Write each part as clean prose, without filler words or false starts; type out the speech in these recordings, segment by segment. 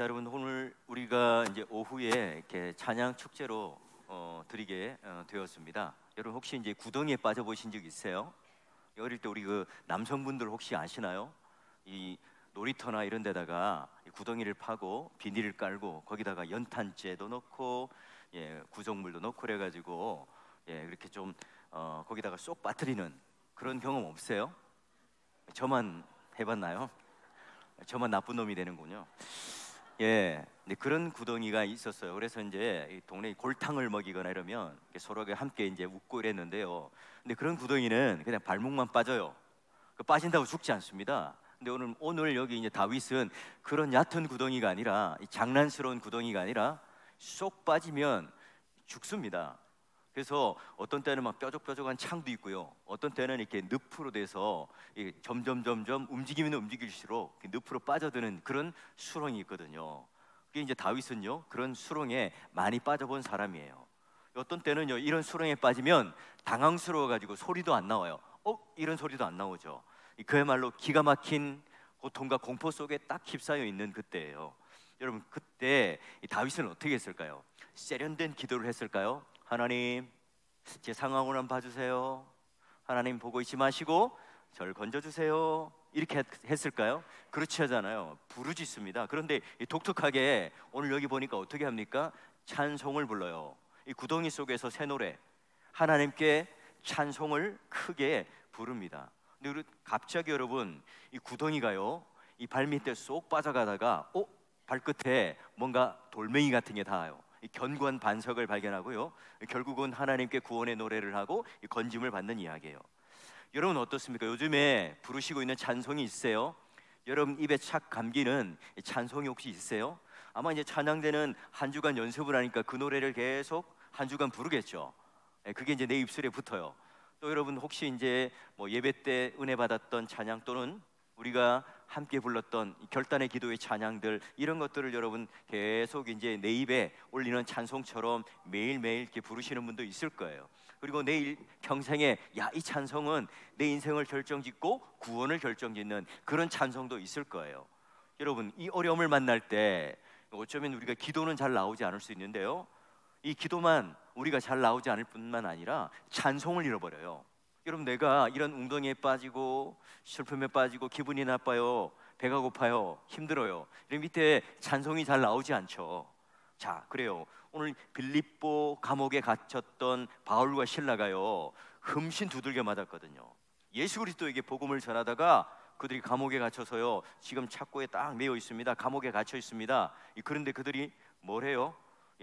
자, 여러분 오늘 우리가 이제 오후에 이렇게 찬양 축제로 드리게 되었습니다. 여러분 혹시 이제 구덩이에 빠져 보신 적 있어요? 어릴 때 우리 그 남성분들 혹시 아시나요? 이 놀이터나 이런 데다가 이 구덩이를 파고 비닐을 깔고 거기다가 연탄재도 넣고 구정물도 넣고 그래가지고 그렇게 좀 거기다가 쏙 빠뜨리는 그런 경험 없어요? 저만 해봤나요? 저만 나쁜 놈이 되는군요. 근데 그런 구덩이가 있었어요. 그래서 이제 이 동네 골탕을 먹이거나 이러면 서로 함께 이제 웃고 이랬는데요. 근데 그런 구덩이는 그냥 발목만 빠져요. 빠진다고 죽지 않습니다. 근데 오늘 여기 이제 다윗은 그런 얕은 구덩이가 아니라 장난스러운 구덩이가 아니라 쏙 빠지면 죽습니다. 그래서 어떤 때는 막 뾰족뾰족한 창도 있고요. 어떤 때는 이렇게 늪으로 돼서 점점 움직이면 움직일수록 늪으로 빠져드는 그런 수렁이 있거든요. 그게 이제 다윗은요 그런 수렁에 많이 빠져본 사람이에요. 어떤 때는요 이런 수렁에 빠지면 당황스러워 가지고 소리도 안 나와요. 이런 소리도 안 나오죠. 그야말로 기가 막힌 고통과 공포 속에 딱 휩싸여 있는 그때예요. 여러분 그때 다윗은 어떻게 했을까요? 세련된 기도를 했을까요? 하나님, 제 상황을 한번 봐주세요. 하나님 보고 있지 마시고 저를 건져주세요. 이렇게 했을까요? 그렇지 않잖아요. 부르짖습니다. 그런데 독특하게 오늘 여기 보니까 어떻게 합니까? 찬송을 불러요. 이 구덩이 속에서 새 노래, 하나님께 찬송을 크게 부릅니다. 근데 갑자기 여러분 이 구덩이가요 이 발밑에 쏙 빠져가다가 발끝에 뭔가 돌멩이 같은 게 닿아요. 이 견고한 반석을 발견하고요 결국은 하나님께 구원의 노래를 하고 이 건짐을 받는 이야기예요. 여러분 어떻습니까? 요즘에 부르시고 있는 찬송이 있으세요? 여러분 입에 착 감기는 찬송이 혹시 있으세요? 아마 이제 찬양대는 한 주간 연습을 하니까 그 노래를 계속 한 주간 부르겠죠. 그게 이제 내 입술에 붙어요. 또 여러분 혹시 이제 뭐 예배 때 은혜 받았던 찬양 또는 우리가 함께 불렀던 결단의 기도의 찬양들 이런 것들을 여러분 계속 이제 내 입에 올리는 찬송처럼 매일매일 이렇게 부르시는 분도 있을 거예요. 그리고 내일 평생에 이 찬송은 내 인생을 결정짓고 구원을 결정짓는 그런 찬송도 있을 거예요. 여러분 이 어려움을 만날 때 어쩌면 우리가 기도는 잘 나오지 않을 수 있는데요 이 기도만 우리가 잘 나오지 않을 뿐만 아니라 찬송을 잃어버려요. 여러분 내가 이런 웅덩이에 빠지고 슬픔에 빠지고 기분이 나빠요, 배가 고파요, 힘들어요 이런 밑에 찬송이 잘 나오지 않죠. 자 그래요 오늘 빌립보 감옥에 갇혔던 바울과 실라가요 흠신 두들겨 맞았거든요. 예수 그리스도에게 복음을 전하다가 그들이 감옥에 갇혀서요 지금 착고에 딱 매여 있습니다. 감옥에 갇혀 있습니다. 그런데 그들이 뭘 해요?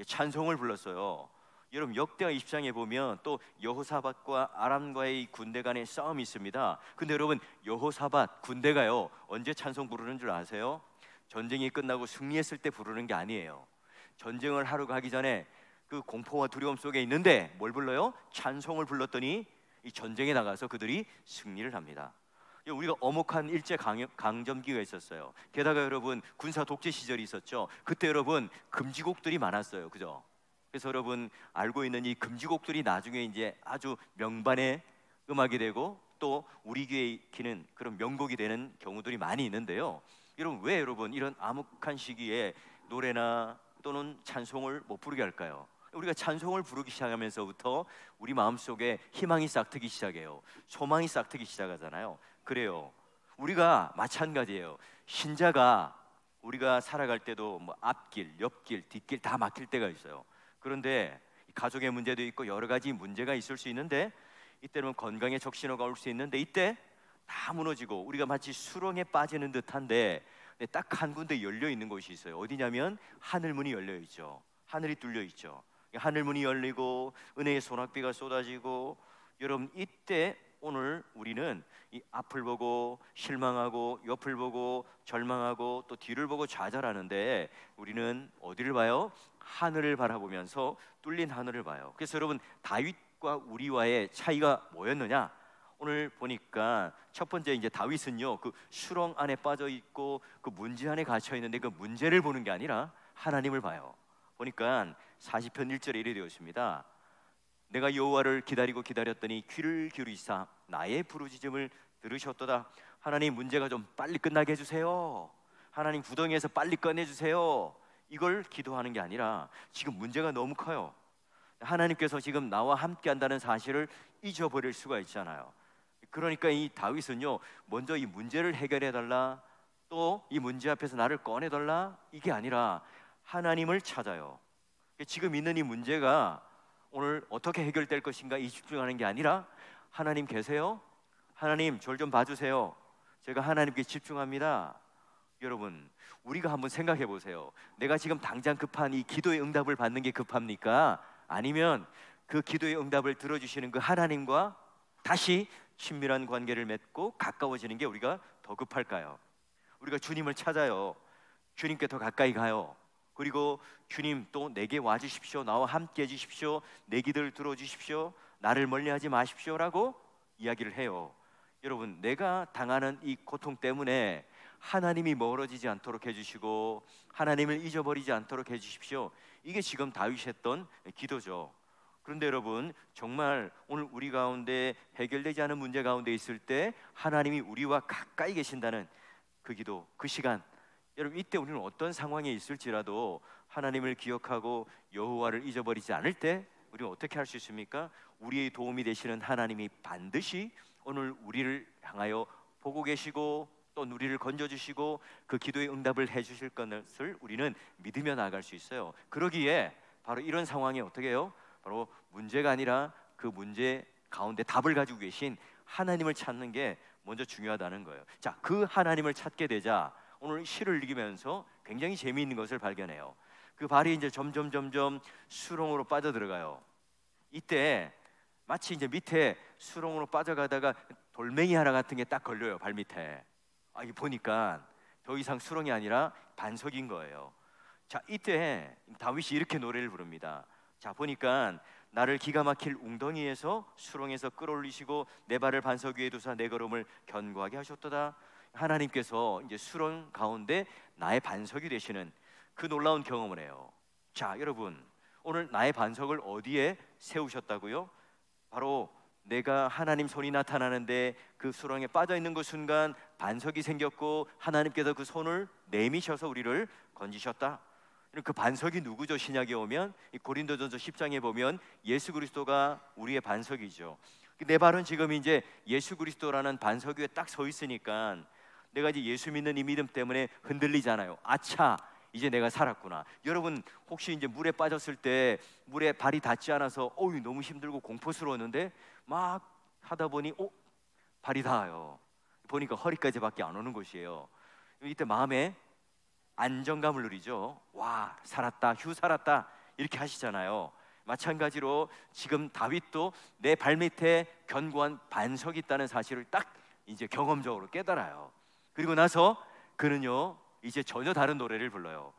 찬송을 불렀어요. 여러분 역대하 20장에 보면 또 여호사밧과 아람과의 군대 간의 싸움이 있습니다. 근데 여러분 여호사밧 군대가요 언제 찬송 부르는 줄 아세요? 전쟁이 끝나고 승리했을 때 부르는 게 아니에요. 전쟁을 하러 가기 전에 그 공포와 두려움 속에 있는데 뭘 불러요? 찬송을 불렀더니 이 전쟁에 나가서 그들이 승리를 합니다. 우리가 엄혹한 일제 강점기가 있었어요. 게다가 여러분 군사 독재 시절이 있었죠. 그때 여러분 금지곡들이 많았어요. 그죠? 그래서 여러분 알고 있는 이 금지곡들이 나중에 이제 아주 명반의 음악이 되고 또 우리 귀에 익히는 그런 명곡이 되는 경우들이 많이 있는데요. 여러분 왜 여러분 이런 암흑한 시기에 노래나 또는 찬송을 못 부르게 할까요? 우리가 찬송을 부르기 시작하면서부터 우리 마음속에 희망이 싹트기 시작해요. 소망이 싹트기 시작하잖아요. 그래요. 우리가 마찬가지예요. 신자가 우리가 살아갈 때도 뭐 앞길, 옆길, 뒷길 다 막힐 때가 있어요. 그런데 가족의 문제도 있고 여러 가지 문제가 있을 수 있는데 이때는 건강에 적신호가 올 수 있는데 이때 다 무너지고 우리가 마치 수렁에 빠지는 듯한데 딱 한 군데 열려 있는 곳이 있어요. 어디냐면 하늘문이 열려 있죠. 하늘이 뚫려 있죠. 하늘문이 열리고 은혜의 소낙비가 쏟아지고 여러분 이때 오늘 우리는 이 앞을 보고 실망하고 옆을 보고 절망하고 또 뒤를 보고 좌절하는데 우리는 어디를 봐요? 하늘을 바라보면서 뚫린 하늘을 봐요. 그래서 여러분 다윗과 우리와의 차이가 뭐였느냐? 오늘 보니까 첫 번째 이제 다윗은요 그 수렁 안에 빠져 있고 그 문제 안에 갇혀 있는데 그 문제를 보는 게 아니라 하나님을 봐요. 보니까 40편 1절에 이래 되어 있습니다. 내가 여호와를 기다리고 기다렸더니 귀를 기울이사 나의 부르짖음을 들으셨도다. 하나님 문제가 좀 빨리 끝나게 해주세요. 하나님 구덩이에서 빨리 꺼내주세요, 이걸 기도하는 게 아니라 지금 문제가 너무 커요. 하나님께서 지금 나와 함께 한다는 사실을 잊어버릴 수가 있잖아요. 그러니까 이 다윗은요, 먼저 이 문제를 해결해 달라, 또 이 문제 앞에서 나를 꺼내 달라, 이게 아니라 하나님을 찾아요. 지금 있는 이 문제가 오늘 어떻게 해결될 것인가 이 집중하는 게 아니라 하나님 계세요? 하나님 절 좀 봐주세요. 제가 하나님께 집중합니다. 여러분, 우리가 한번 생각해 보세요. 내가 지금 당장 급한 이 기도의 응답을 받는 게 급합니까? 아니면 그 기도의 응답을 들어주시는 그 하나님과 다시 친밀한 관계를 맺고 가까워지는 게 우리가 더 급할까요? 우리가 주님을 찾아요. 주님께 더 가까이 가요. 그리고 주님 또 내게 와주십시오, 나와 함께 해주십시오, 내 기도를 들어주십시오, 나를 멀리하지 마십시오라고 이야기를 해요. 여러분, 내가 당하는 이 고통 때문에 하나님이 멀어지지 않도록 해주시고 하나님을 잊어버리지 않도록 해주십시오, 이게 지금 다윗이 했던 기도죠. 그런데 여러분, 정말 오늘 우리 가운데 해결되지 않은 문제 가운데 있을 때 하나님이 우리와 가까이 계신다는 그 기도, 그 시간, 여러분 이때 우리는 어떤 상황에 있을지라도 하나님을 기억하고 여호와를 잊어버리지 않을 때 우리는 어떻게 할 수 있습니까? 우리의 도움이 되시는 하나님이 반드시 오늘 우리를 향하여 보고 계시고 또 우리를 건져주시고 그 기도의 응답을 해주실 것을 우리는 믿으며 나아갈 수 있어요. 그러기에 바로 이런 상황에 어떻게 해요? 바로 문제가 아니라 그 문제 가운데 답을 가지고 계신 하나님을 찾는 게 먼저 중요하다는 거예요. 자, 그 하나님을 찾게 되자 오늘 시를 읽으면서 굉장히 재미있는 것을 발견해요. 그 발이 이제 점점 수렁으로 빠져들어가요. 이때 마치 이제 밑에 수렁으로 빠져가다가 돌멩이 하나 같은 게 딱 걸려요, 발 밑에. 이 보니까 더 이상 수렁이 아니라 반석인 거예요. 자, 이때 다윗이 이렇게 노래를 부릅니다. 자, 보니까 나를 기가 막힐 웅덩이에서 수렁에서 끌어올리시고 내 발을 반석 위에 두사 내 걸음을 견고하게 하셨도다. 하나님께서 이제 수렁 가운데 나의 반석이 되시는 그 놀라운 경험을 해요. 자, 여러분, 오늘 나의 반석을 어디에 세우셨다고요? 바로 내가 하나님 손이 나타나는데 그 수렁에 빠져 있는 그 순간 반석이 생겼고 하나님께서 그 손을 내미셔서 우리를 건지셨다. 그 반석이 누구죠? 신약에 오면 이 고린도전서 10장에 보면 예수 그리스도가 우리의 반석이죠. 내 발은 지금 이제 예수 그리스도라는 반석 위에 딱 서 있으니까 내가 이제 예수 믿는 이 믿음 때문에 흔들리잖아요. 아차, 이제 내가 살았구나. 여러분 혹시 이제 물에 빠졌을 때 물에 발이 닿지 않아서 너무 힘들고 공포스러웠는데 막 하다 보니 발이 닿아요. 보니까 허리까지밖에 안 오는 곳이에요. 이때 마음에 안정감을 누리죠. 와, 살았다, 휴 살았다, 이렇게 하시잖아요. 마찬가지로 지금 다윗도 내 발밑에 견고한 반석이 있다는 사실을 딱 이제 경험적으로 깨달아요. 그리고 나서 그는요 이제 전혀 다른 노래를 불러요.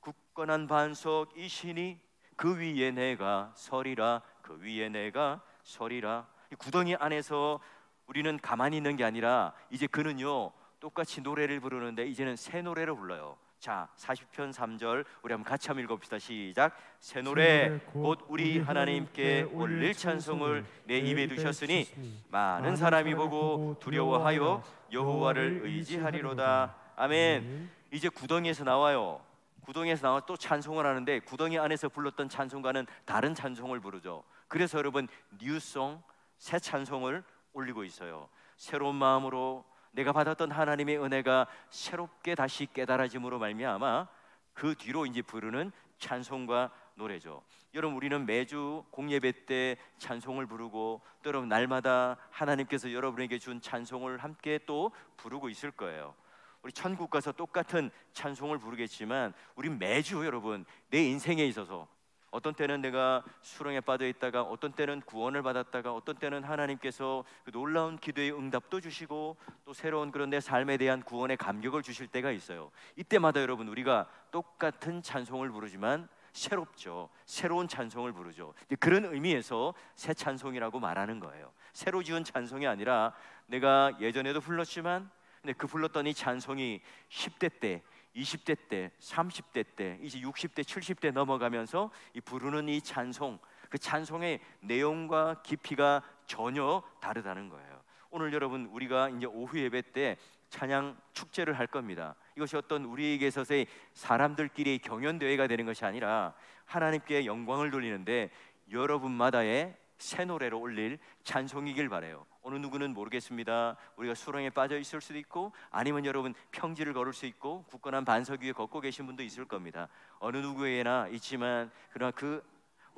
굳건한 반석이시니 그 위에 내가 서리라, 그 위에 내가 서리라. 구덩이 안에서 우리는 가만히 있는 게 아니라 이제 그는요 똑같이 노래를 부르는데 이제는 새 노래를 불러요. 자, 40편 3절 우리 한번 같이 한번 읽어봅시다. 시작. 새 노래 곧 우리 하나님께 올릴 찬송을 내 입에 두셨으니 많은 사람이 보고 두려워하여 여호와를 의지하리로다. 아멘. 이제 구덩이에서 나와요. 구덩이에서 나와 또 찬송을 하는데 구덩이 안에서 불렀던 찬송과는 다른 찬송을 부르죠. 그래서 여러분 뉴송, 새 찬송을 올리고 있어요. 새로운 마음으로 내가 받았던 하나님의 은혜가 새롭게 다시 깨달아짐으로 말미암아 그 뒤로 이제 부르는 찬송과 노래죠. 여러분 우리는 매주 공예배 때 찬송을 부르고 또 여러분 날마다 하나님께서 여러분에게 준 찬송을 함께 또 부르고 있을 거예요. 우리 천국 가서 똑같은 찬송을 부르겠지만 우리 매주 여러분 내 인생에 있어서 어떤 때는 내가 수렁에 빠져 있다가 어떤 때는 구원을 받았다가 어떤 때는 하나님께서 그 놀라운 기도의 응답도 주시고 또 새로운 그런 내 삶에 대한 구원의 감격을 주실 때가 있어요. 이때마다 여러분 우리가 똑같은 찬송을 부르지만 새롭죠. 새로운 찬송을 부르죠. 그런 의미에서 새 찬송이라고 말하는 거예요. 새로 지은 찬송이 아니라 내가 예전에도 불렀지만 근데 그 불렀던 이 찬송이 10대 때 20대 때, 30대 때, 이제 60대, 70대 넘어가면서 이 부르는 이 찬송, 그 찬송의 내용과 깊이가 전혀 다르다는 거예요. 오늘 여러분 우리가 이제 오후 예배 때 찬양 축제를 할 겁니다. 이것이 어떤 우리에게 있어서의 사람들끼리 경연 대회가 되는 것이 아니라 하나님께 영광을 돌리는데 여러분마다의 새 노래로 올릴 찬송이길 바라요. 어느 누구는 모르겠습니다. 우리가 수렁에 빠져 있을 수도 있고, 아니면 여러분 평지를 걸을 수 있고 굳건한 반석 위에 걷고 계신 분도 있을 겁니다. 어느 누구에나 있지만 그러나 그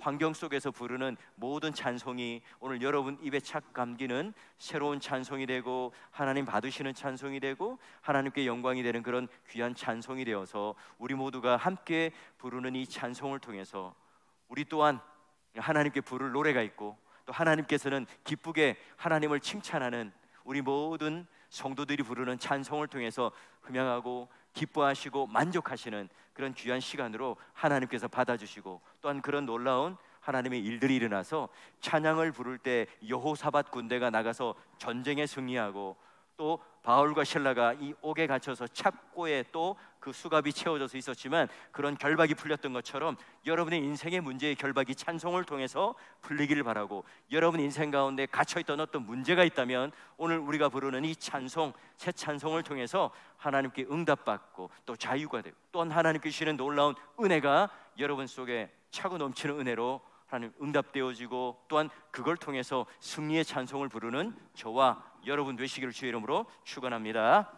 환경 속에서 부르는 모든 찬송이 오늘 여러분 입에 착 감기는 새로운 찬송이 되고, 하나님 받으시는 찬송이 되고, 하나님께 영광이 되는 그런 귀한 찬송이 되어서 우리 모두가 함께 부르는 이 찬송을 통해서 우리 또한 하나님께 부를 노래가 있고, 또 하나님께서는 기쁘게 하나님을 칭찬하는 우리 모든 성도들이 부르는 찬송을 통해서 흠양하고 기뻐하시고 만족하시는 그런 귀한 시간으로 하나님께서 받아주시고, 또한 그런 놀라운 하나님의 일들이 일어나서 찬양을 부를 때 여호사밧 군대가 나가서 전쟁에 승리하고, 또 바울과 실라가 이 옥에 갇혀서 착고에 또 그 수갑이 채워져서 있었지만 그런 결박이 풀렸던 것처럼 여러분의 인생의 문제의 결박이 찬송을 통해서 풀리기를 바라고, 여러분 인생 가운데 갇혀있던 어떤 문제가 있다면 오늘 우리가 부르는 이 찬송, 새 찬송을 통해서 하나님께 응답받고 또 자유가 되고, 또한 하나님께 주시는 놀라운 은혜가 여러분 속에 차고 넘치는 은혜로 하나님 응답되어지고, 또한 그걸 통해서 승리의 찬송을 부르는 저와 여러분 되시기를 주의 이름으로 축원합니다.